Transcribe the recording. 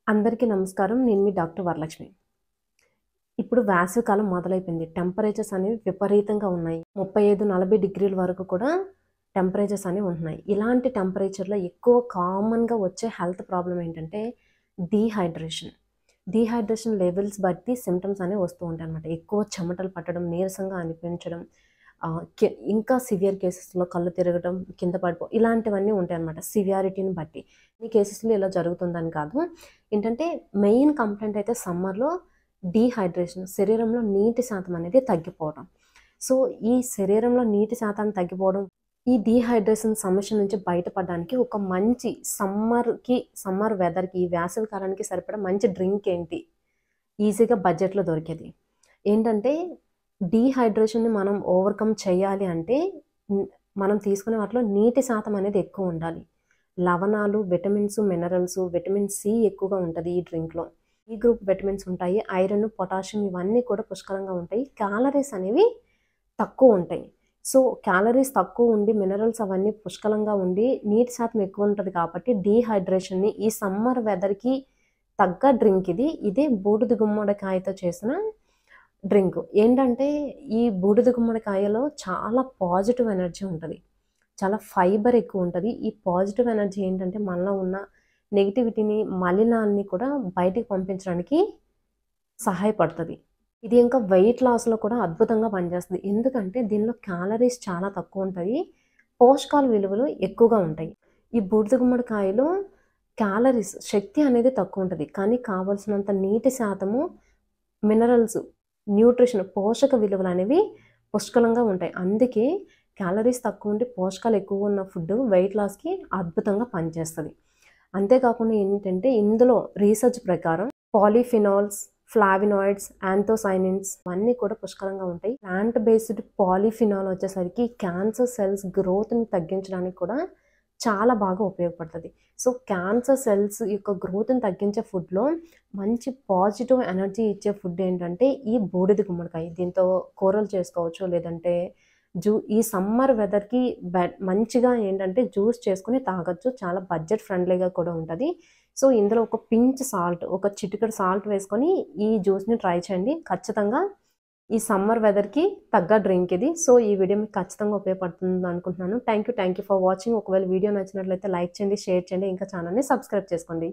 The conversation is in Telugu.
అందరికీ నమస్కారం. నేను మీ డాక్టర్ వరలక్ష్మి. ఇప్పుడు వేసవికాలం మొదలైపోయింది. టెంపరేచర్స్ అనేవి విపరీతంగా ఉన్నాయి. 35, 40 డిగ్రీల వరకు కూడా టెంపరేచర్స్ అనేవి ఉంటున్నాయి. ఇలాంటి టెంపరేచర్‌లో ఎక్కువ కామన్‌గా వచ్చే హెల్త్ ప్రాబ్లమ్ ఏంటంటే డీహైడ్రేషన్. డీహైడ్రేషన్ లెవెల్స్ బట్టి సింప్టమ్స్ అనేవి వస్తూ ఉంటాయన్నమాట. ఎక్కువ చెమటలు పట్టడం, నీరసంగా అనిపించడం, ఇంకా సివియర్ కేసెస్‌లో కళ్ళు తిరగడం, కింద ఇలాంటివన్నీ ఉంటాయన్నమాట సివియారిటీని బట్టి. ఈ కేసెస్‌లో ఇలా జరుగుతుందని కాదు. ఏంటంటే మెయిన్ కంప్లెయింట్ అయితే సమ్మర్‌లో డీహైడ్రేషన్, శరీరంలో నీటి శాతం అనేది తగ్గిపోవడం. సో, ఈ శరీరంలో నీటి శాతం తగ్గిపోవడం, ఈ డీహైడ్రేషన్ సమస్య నుంచి బయటపడడానికి ఒక మంచి సమ్మర్ వెదర్‌కి, ఈ వేసవి కాలానికి సరిపడా మంచి డ్రింక్ ఏంటి? ఈజీగా బడ్జెట్‌లో దొరికేది. ఏంటంటే డీహైడ్రేషన్‌ని మనం ఓవర్‌కమ్ చేయాలి అంటే మనం తీసుకునే వాటిలో నీటి శాతం అనేది ఎక్కువ ఉండాలి. లవణాలు, విటమిన్స్, మినరల్స్, విటమిన్ సి ఎక్కువగా ఉంటది ఈ డ్రింక్‌లో. ఈ గ్రూప్ విటమిన్స్ ఉంటాయి. ఐరన్, పొటాషియం ఇవన్నీ కూడా పుష్కలంగా ఉంటాయి. క్యాలరీస్ అనేవి తక్కువ ఉంటాయి. సో, క్యాలరీస్ తక్కువ ఉండి, మినరల్స్ అవన్నీ పుష్కలంగా ఉండి, నీటి శాతం ఎక్కువ ఉంటది కాబట్టి డీహైడ్రేషన్‌ని ఈ సమ్మర్ వెదర్‌కి తగ్గ డ్రింక్ ఇది. ఇదే బూడిద గుమ్మడికాయతో చేసిన డ్రింక్. ఏంటంటే ఈ బూడిద గుమ్మడికాయలో చాలా పాజిటివ్ ఎనర్జీ ఉంటది. చాలా ఫైబర్ ఎక్కువ ఉంటది. ఈ పాజిటివ్ ఎనర్జీ ఏంటంటే మనలో ఉన్న నెగటివిటీని, మలినాల్ని కూడా బయటికి పంపించడానికి సహాయపడతది. ఇది ఇంకా వెయిట్ లాస్‌లో కూడా అద్భుతంగా పనిచేస్తది. ఎందుకంటే దీనిలో క్యాలరీస్ చాలా తక్కువ ఉంటాయి. పోషకాల విలువలు ఎక్కువగా ఉంటాయి. ఈ బూడిద గుమ్మడికాయలో క్యాలరీస్ శక్తి అనేది తక్కువ ఉంటది. కానీ కావాల్సినంత నీటి శాతము, మినరల్స్, న్యూట్రిషన్ పోషక విలువలనేవి పుష్కలంగా ఉంటాయి. అందుకే క్యాలరీస్ తక్కువ ఉండి పోషకాలు ఎక్కువ ఉన్న ఫుడ్ వెయిట్ లాస్‌కి అద్భుతంగా పనిచేస్తది. అంతేకాకుండా ఏంటంటే ఇందులో రీసెర్చ్ ప్రకారం పాలిఫినాల్స్, ఫ్లావినాయిడ్స్, యాంథోసైనిన్స్ అన్నీ కూడా పుష్కలంగా ఉంటాయి. ప్లాంట్ బేస్డ్ పాలిఫినాల్ వచ్చేసరికి క్యాన్సర్ సెల్స్ గ్రోత్‌ని తగ్గించడానికి కూడా చాలా బాగా ఉపయోగపడుతది. సో, క్యాన్సర్ సెల్స్ యొక్క గ్రోత్‌ని తగ్గించే ఫుడ్‌లో మంచి పాజిటివ్ ఎనర్జీ ఇచ్చే ఫుడ్ ఏంటంటే ఈ బూడిద గుమ్మడికాయ. దీంతో కూరలు చేసుకోవచ్చు. లేదంటే ఈ సమ్మర్ వెదర్‌కి మంచిగా ఏంటంటే జ్యూస్ చేసుకొని తాగొచ్చు. చాలా బడ్జెట్ ఫ్రెండ్లీగా కూడా ఉంటది. సో, ఇందులో ఒక పించ్ సాల్ట్, ఒక చిటికెడు సాల్ట్ వేసుకొని ఈ జ్యూస్‌ని ట్రై చేయండి. ఖచ్చితంగా ఈ సమ్మర్ వెదర్‌కి తగ్గ డ్రింక్ ఇది. సో, ఈ వీడియో మీకు ఖచ్చితంగా ఉపయోగపడుతుంది అనుకుంటున్నాను. Thank you for watching. ఒకవేళ వీడియో నచ్చినట్లయితే లైక్ చేయండి, షేర్ చేయండి. ఇంకా ఛానెల్‌ని సబ్స్క్రైబ్ చేసుకోండి.